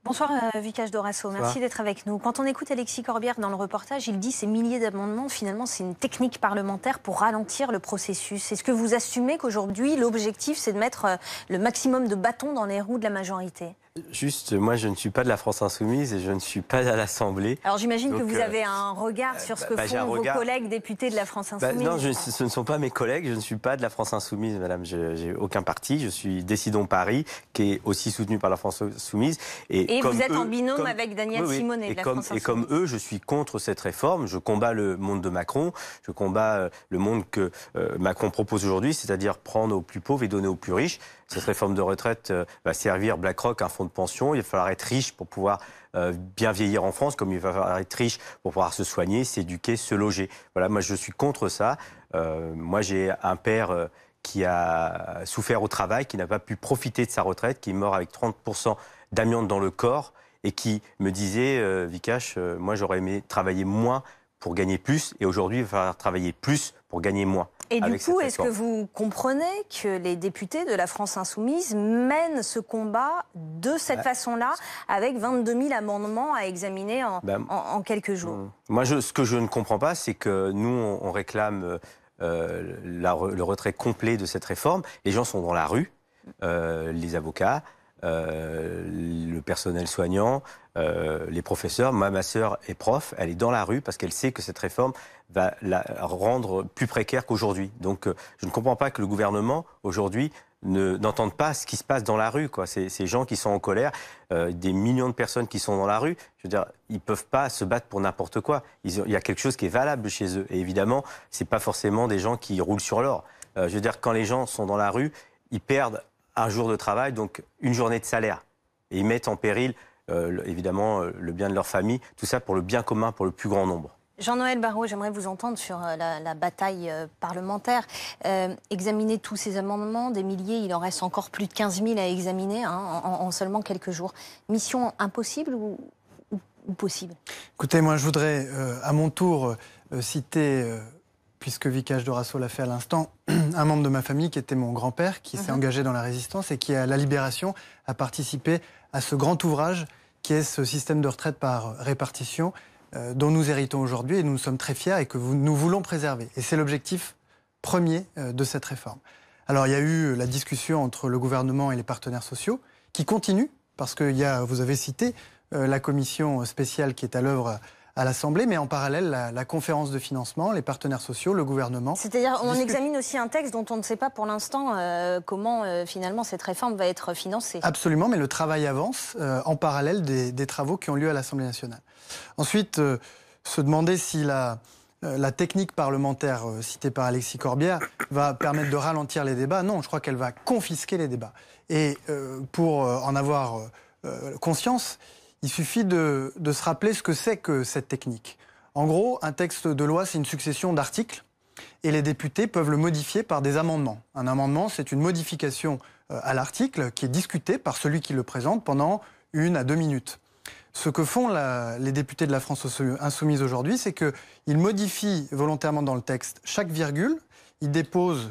Bonsoir Vicage Dorasso, merci d'être avec nous. Quand on écoute Alexis Corbière dans le reportage, il dit ces milliers d'amendements, finalement c'est une technique parlementaire pour ralentir le processus. Est-ce que vous assumez qu'aujourd'hui l'objectif c'est de mettre le maximum de bâtons dans les roues de la majorité ? Juste, moi je ne suis pas de la France Insoumise et je ne suis pas à l'Assemblée. Alors j'imagine que vous avez un regard sur ce que font vos collègues députés de la France Insoumise. Non, ce ne sont pas mes collègues, je ne suis pas de la France Insoumise, madame. Je n'ai aucun parti, je suis Décidons Paris, qui est aussi soutenu par la France Insoumise. Et vous êtes en binôme avec Daniel Simonet de la France Insoumise. Et comme eux, je suis contre cette réforme, je combats le monde de Macron, je combats le monde que Macron propose aujourd'hui, c'est-à-dire prendre aux plus pauvres et donner aux plus riches. Cette réforme de retraite va servir BlackRock, un fonds de pension. Il va falloir être riche pour pouvoir bien vieillir en France, comme il va falloir être riche pour pouvoir se soigner, s'éduquer, se loger. Voilà, moi je suis contre ça. Moi j'ai un père qui a souffert au travail, qui n'a pas pu profiter de sa retraite, qui est mort avec 30% d'amiante dans le corps et qui me disait, Vikash, moi j'aurais aimé travailler moins pour gagner plus et aujourd'hui il va falloir travailler plus pour gagner moins. Et du coup, est-ce que vous comprenez que les députés de la France Insoumise mènent ce combat de cette façon-là, avec 22 000 amendements à examiner en quelques jours? Moi, ce que je ne comprends pas, c'est que nous, on réclame le retrait complet de cette réforme. Les gens sont dans la rue, les avocats, le personnel soignant, les professeurs. Ma sœur est prof, elle est dans la rue parce qu'elle sait que cette réforme va la rendre plus précaire qu'aujourd'hui. Donc je ne comprends pas que le gouvernement, aujourd'hui, n'entende pas ce qui se passe dans la rue, quoi. Ces gens qui sont en colère, des millions de personnes qui sont dans la rue, je veux dire, ils ne peuvent pas se battre pour n'importe quoi. Il y a quelque chose qui est valable chez eux. Et évidemment, ce n'est pas forcément des gens qui roulent sur l'or. Je veux dire, quand les gens sont dans la rue, ils perdent un jour de travail, donc une journée de salaire. Et ils mettent en péril, évidemment, le bien de leur famille, tout ça pour le bien commun, pour le plus grand nombre. Jean-Noël Barrot, j'aimerais vous entendre sur la bataille parlementaire. Examiner tous ces amendements, des milliers, il en reste encore plus de 15 000 à examiner en seulement quelques jours. Mission impossible ou possible? Écoutez, moi je voudrais à mon tour citer, puisque Vicage Dorasso l'a fait à l'instant, un membre de ma famille qui était mon grand-père, qui s'est engagé dans la résistance et qui, à la Libération, a participé à ce grand ouvrage qui est ce système de retraite par répartition, dont nous héritons aujourd'hui et nous sommes très fiers et que nous voulons préserver. Et c'est l'objectif premier de cette réforme. Alors il y a eu la discussion entre le gouvernement et les partenaires sociaux qui continue, parce que vous avez cité la commission spéciale qui est à l'œuvre à l'Assemblée, mais en parallèle, la conférence de financement, les partenaires sociaux, le gouvernement... C'est-à-dire, on examine aussi un texte dont on ne sait pas pour l'instant comment, finalement, cette réforme va être financée. Absolument, mais le travail avance en parallèle des travaux qui ont lieu à l'Assemblée nationale. Ensuite, se demander si la technique parlementaire citée par Alexis Corbière va permettre de ralentir les débats. Non, je crois qu'elle va confisquer les débats. Et pour en avoir conscience... Il suffit de se rappeler ce que c'est que cette technique. En gros, un texte de loi, c'est une succession d'articles et les députés peuvent le modifier par des amendements. Un amendement, c'est une modification à l'article qui est discutée par celui qui le présente pendant 1 à 2 minutes. Ce que font les députés de la France Insoumise aujourd'hui, c'est qu'ils modifient volontairement dans le texte chaque virgule. Ils déposent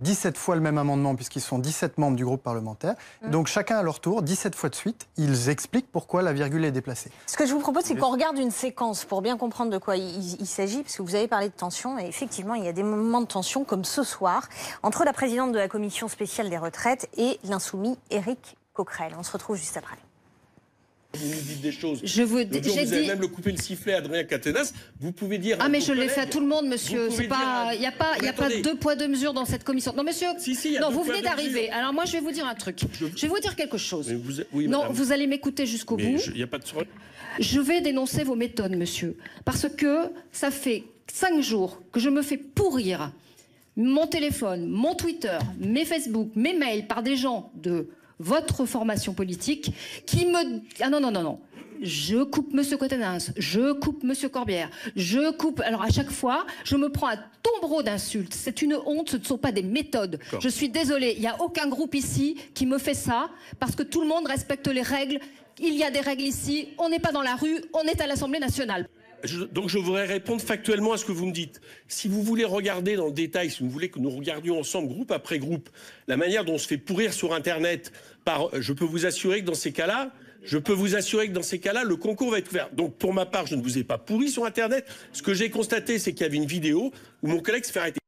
17 fois le même amendement puisqu'ils sont 17 membres du groupe parlementaire. Donc chacun à leur tour, 17 fois de suite, ils expliquent pourquoi la virgule est déplacée. Ce que je vous propose, c'est qu'on regarde une séquence pour bien comprendre de quoi il s'agit, parce que vous avez parlé de tension, et effectivement, il y a des moments de tension, comme ce soir, entre la présidente de la commission spéciale des retraites et l'insoumis Éric Coquerel. On se retrouve juste après. Vous nous dites des choses. Vous avez même le coupé le sifflet à Adrien Quatennens. Vous pouvez dire. Ah mais je l'ai fait à tout le monde, monsieur. Il n'y a pas 2 poids 2 mesures dans cette commission. Non, monsieur. Non, vous venez d'arriver. Alors moi, je vais vous dire un truc. Je vais vous dire quelque chose. Vous allez m'écouter jusqu'au bout. Il n'y a pas de problème. Je vais dénoncer vos méthodes, monsieur, parce que ça fait 5 jours que je me fais pourrir mon téléphone, mon Twitter, mes Facebook, mes mails par des gens de votre formation politique qui me... Ah non. Je coupe M. Quatennens, je coupe M. Corbière, je coupe... Alors à chaque fois, je me prends un tombereau d'insultes. C'est une honte, ce ne sont pas des méthodes. Je suis désolée, il n'y a aucun groupe ici qui me fait ça, parce que tout le monde respecte les règles. Il y a des règles ici, on n'est pas dans la rue, on est à l'Assemblée nationale. Donc je voudrais répondre factuellement à ce que vous me dites. Si vous voulez regarder dans le détail, si vous voulez que nous regardions ensemble, groupe après groupe, la manière dont on se fait pourrir sur Internet, je peux vous assurer que dans ces cas-là, Je peux vous assurer que dans ces cas-là, le concours va être ouvert. Donc, pour ma part, je ne vous ai pas pourri sur Internet. Ce que j'ai constaté, c'est qu'il y avait une vidéo où mon collègue se fait arrêter.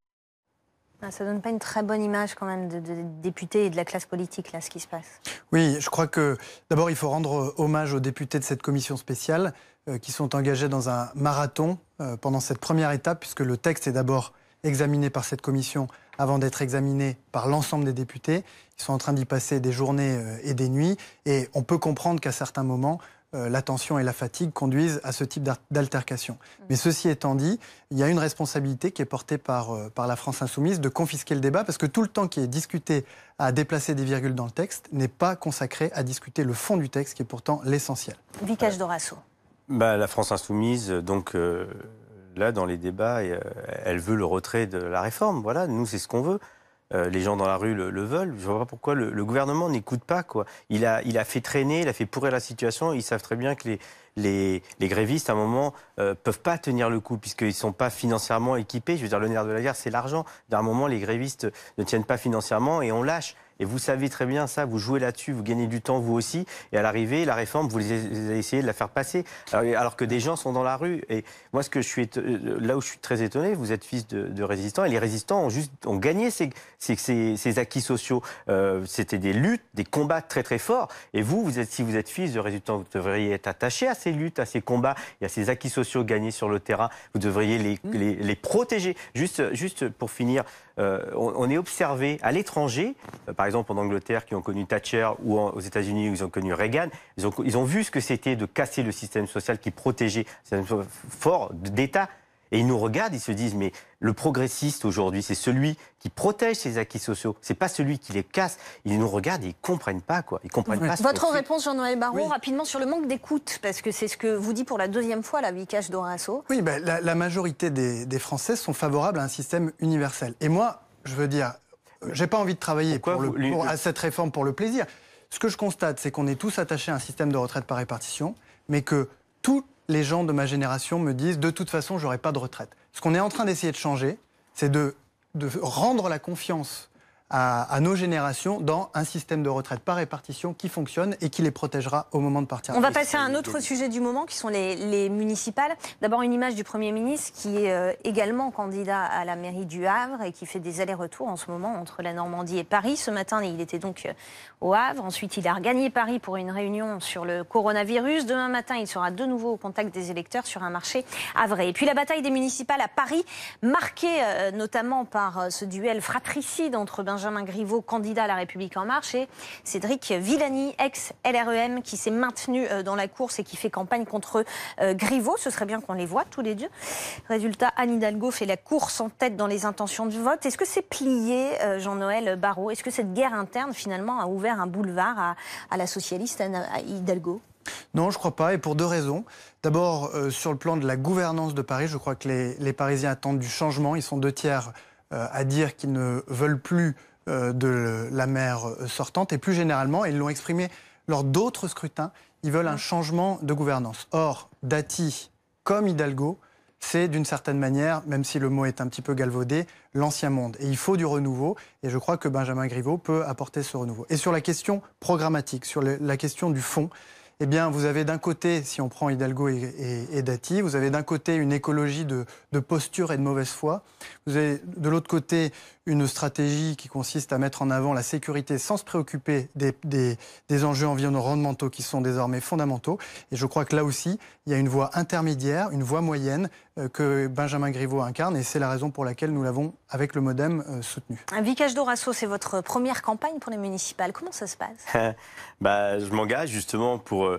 Ça donne pas une très bonne image quand même de députés et de la classe politique, là, ce qui se passe. Oui, je crois que d'abord il faut rendre hommage aux députés de cette commission spéciale qui sont engagés dans un marathon pendant cette première étape, puisque le texte est d'abord examiné par cette commission avant d'être examiné par l'ensemble des députés. Ils sont en train d'y passer des journées et des nuits, et on peut comprendre qu'à certains moments, la tension et la fatigue conduisent à ce type d'altercation. Mais ceci étant dit, il y a une responsabilité qui est portée par la France Insoumise de confisquer le débat, parce que tout le temps qui est discuté à déplacer des virgules dans le texte n'est pas consacré à discuter le fond du texte, qui est pourtant l'essentiel. Vicage Dorasso. La France Insoumise, donc là, dans les débats, elle veut le retrait de la réforme. Voilà, nous, c'est ce qu'on veut. Les gens dans la rue le veulent. Je ne vois pas pourquoi le gouvernement n'écoute pas, quoi. Il a fait traîner, il a fait pourrir la situation. Ils savent très bien que les grévistes, à un moment, peuvent pas tenir le coup, puisqu'ils ne sont pas financièrement équipés. Je veux dire, le nerf de la guerre, c'est l'argent. À un moment, les grévistes ne tiennent pas financièrement et on lâche. Et vous savez très bien ça, vous jouez là-dessus, vous gagnez du temps vous aussi. Et à l'arrivée, la réforme, vous essayez de la faire passer. Alors que des gens sont dans la rue. Et moi, là où je suis très étonné, vous êtes fils de résistants. Et les résistants ont gagné ces acquis sociaux. C'était des luttes, des combats très très forts. Et si vous êtes fils de résistants, vous devriez être attaché à ces luttes, à ces combats et à ces acquis sociaux gagnés sur le terrain. Vous devriez les protéger. Juste pour finir, on est observé à l'étranger, par exemple en Angleterre qui ont connu Thatcher, ou aux États-Unis où ils ont connu Reagan, ils ont vu ce que c'était de casser le système social qui protégeait, c'est un système fort d'État. Et ils nous regardent, ils se disent, mais le progressiste aujourd'hui, c'est celui qui protège ses acquis sociaux. C'est pas celui qui les casse. Ils nous regardent et ils comprennent pas, quoi. Ils comprennent pas. Votre réponse, Jean-Noël Barrot, rapidement sur le manque d'écoute, parce que c'est ce que vous dit pour la deuxième fois, la Vicage Dorasso. Oui, la majorité des Français sont favorables à un système universel. Et moi, je veux dire, j'ai pas envie de travailler à cette réforme pour le plaisir. Ce que je constate, c'est qu'on est tous attachés à un système de retraite par répartition, mais que tous les gens de ma génération me disent de toute façon, j'aurai pas de retraite. Ce qu'on est en train d'essayer de changer, c'est de rendre la confiance à nos générations dans un système de retraite par répartition qui fonctionne et qui les protégera au moment de partir. On va passer à un autre sujet du moment qui sont les municipales. D'abord une image du Premier ministre qui est également candidat à la mairie du Havre et qui fait des allers-retours en ce moment entre la Normandie et Paris. Ce matin, il était donc au Havre. Ensuite, il a regagné Paris pour une réunion sur le coronavirus. Demain matin, il sera de nouveau au contact des électeurs sur un marché havrais. Et puis la bataille des municipales à Paris, marquée notamment par ce duel fratricide entre Benjamin Griveaux, candidat à La République En Marche, et Cédric Villani, ex-LREM, qui s'est maintenu dans la course et qui fait campagne contre Griveaux. Ce serait bien qu'on les voit tous les deux. Résultat, Anne Hidalgo fait la course en tête dans les intentions de vote. Est-ce que c'est plié, Jean-Noël Barrot? Est-ce que cette guerre interne, finalement, a ouvert un boulevard à la socialiste Anne Hidalgo? Non, je ne crois pas, et pour deux raisons. D'abord, sur le plan de la gouvernance de Paris, je crois que les Parisiens attendent du changement. Ils sont 2/3 à dire qu'ils ne veulent plus de la maire sortante. Et plus généralement, ils l'ont exprimé lors d'autres scrutins, ils veulent un changement de gouvernance. Or, Dati, comme Hidalgo, c'est d'une certaine manière, même si le mot est un petit peu galvaudé, l'ancien monde. Et il faut du renouveau, et je crois que Benjamin Griveaux peut apporter ce renouveau. Et sur la question programmatique, sur la question du fond, eh bien, vous avez d'un côté, si on prend Hidalgo et Dati, vous avez d'un côté une écologie de posture et de mauvaise foi. Vous avez de l'autre côté une stratégie qui consiste à mettre en avant la sécurité sans se préoccuper des enjeux environnementaux qui sont désormais fondamentaux. Et je crois que là aussi, il y a une voie intermédiaire, une voie moyenne que Benjamin Griveaux incarne. Et c'est la raison pour laquelle nous l'avons, avec le MoDem, soutenu. Vicage Dorasso, c'est votre première campagne pour les municipales. Comment ça se passe? Je m'engage justement pour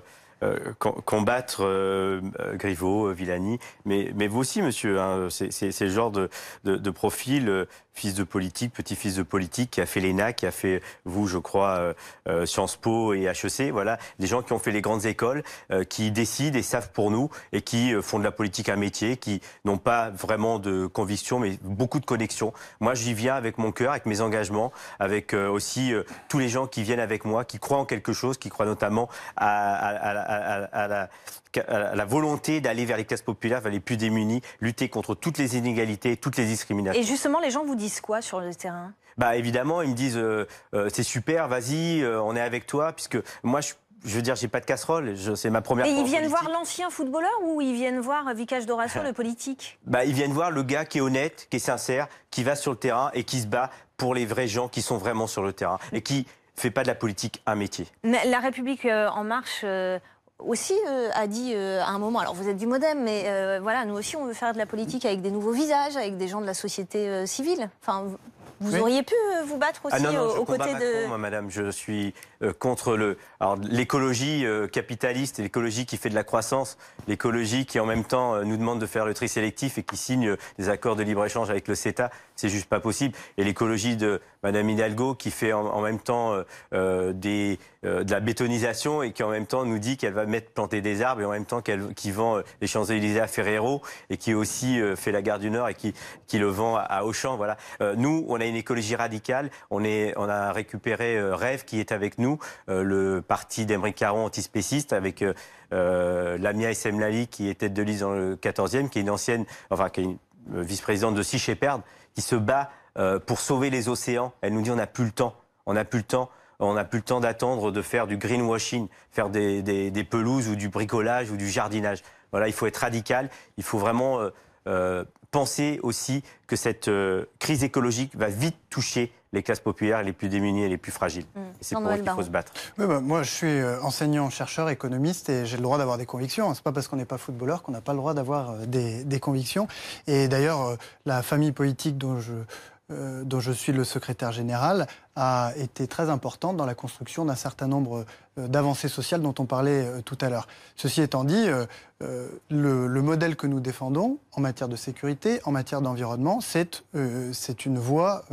combattre Griveaux, Villani, mais vous aussi, monsieur, hein, c'est le genre de profil, fils de politique, petit-fils de politique, qui a fait l'ENA, qui a fait, vous, je crois, Sciences Po et HEC, voilà, des gens qui ont fait les grandes écoles, qui décident et savent pour nous, et qui font de la politique un métier, qui n'ont pas vraiment de conviction, mais beaucoup de connexion. Moi, j'y viens avec mon cœur, avec mes engagements, avec aussi tous les gens qui viennent avec moi, qui croient en quelque chose, qui croient notamment à la volonté d'aller vers les classes populaires, vers les plus démunis, lutter contre toutes les inégalités, toutes les discriminations. Et justement, les gens vous disent quoi sur le terrain? Évidemment, ils me disent c'est super, vas-y, on est avec toi, puisque moi je veux dire, j'ai pas de casserole, c'est ma première fois. Et ils en viennent politique. voir l'ancien footballeur ou ils viennent voir Vikash Dorasso, le politique? Ils viennent voir le gars qui est honnête, qui est sincère, qui va sur le terrain et qui se bat pour les vrais gens qui sont vraiment sur le terrain et qui fait pas de la politique un métier. Mais La République En Marche aussi a dit à un moment, alors vous êtes du MoDem, mais voilà, nous aussi on veut faire de la politique avec des nouveaux visages, avec des gens de la société civile. Enfin, vous auriez pu vous battre aussi aux côtés de... Moi, madame, je suis contre l'écologie capitaliste et l'écologie qui fait de la croissance, l'écologie qui en même temps nous demande de faire le tri sélectif et qui signe des accords de libre-échange avec le CETA, c'est juste pas possible. Et l'écologie de madame Hidalgo qui fait en même temps de la bétonisation et qui en même temps nous dit qu'elle va planter des arbres et en même temps qui vend les Champs-Élysées à Ferrero et qui aussi fait la gare du Nord et qui le vend à Auchan. Voilà. Nous, on a une écologie radicale. On a récupéré Rêve qui est avec nous, le parti d'Aymeric Caron antispéciste avec Lamia Essemlali qui est tête de liste dans le 14e, qui est qui est une vice-présidente de Sea Shepherd, qui se bat pour sauver les océans. Elle nous dit on n'a plus le temps. On n'a plus le temps d'attendre de faire du greenwashing, faire des pelouses ou du bricolage ou du jardinage. Voilà, il faut être radical. Il faut vraiment penser aussi que cette crise écologique va vite toucher les classes populaires, les plus démunies et les plus fragiles. Et c'est pour eux qu'il faut se battre. Oui, moi, je suis enseignant, chercheur, économiste et j'ai le droit d'avoir des convictions. C'est pas parce qu'on n'est pas footballeur qu'on n'a pas le droit d'avoir des convictions. Et d'ailleurs, la famille politique dont je suis le secrétaire général a été très importante dans la construction d'un certain nombre d'avancées sociales dont on parlait tout à l'heure. Ceci étant dit, le modèle que nous défendons en matière de sécurité, en matière d'environnement, c'est une voie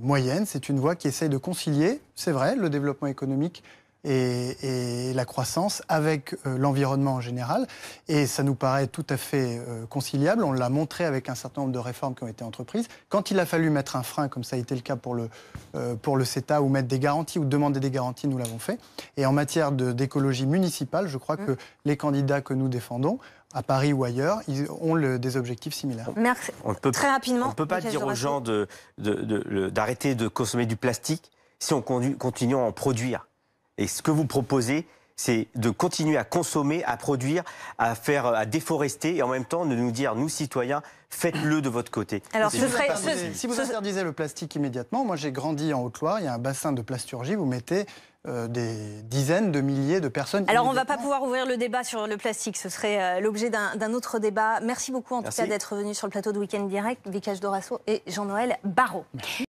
moyenne, c'est une voie qui essaye de concilier, c'est vrai, le développement économique et la croissance avec l'environnement en général. Et ça nous paraît tout à fait conciliable. On l'a montré avec un certain nombre de réformes qui ont été entreprises. Quand il a fallu mettre un frein, comme ça a été le cas pour le CETA, ou mettre des garanties, ou demander des garanties, nous l'avons fait. Et en matière d'écologie municipale, je crois que les candidats que nous défendons, à Paris ou ailleurs, ils ont des objectifs similaires. Merci. Très rapidement. On ne peut pas dire aux gens d'arrêter de consommer du plastique si on continue à en produire. Et ce que vous proposez, c'est de continuer à consommer, à produire, à déforester et en même temps de nous dire, nous citoyens, faites-le de votre côté. Alors, si vous interdisez le plastique immédiatement, moi j'ai grandi en Haute-Loire, il y a un bassin de plasturgie, vous mettez des dizaines de milliers de personnes. Alors on ne va pas pouvoir ouvrir le débat sur le plastique, ce serait l'objet d'un autre débat. Merci beaucoup en tout cas d'être venu sur le plateau de Week-end Direct, Vikash Dorasso et Jean-Noël Barrot. Merci.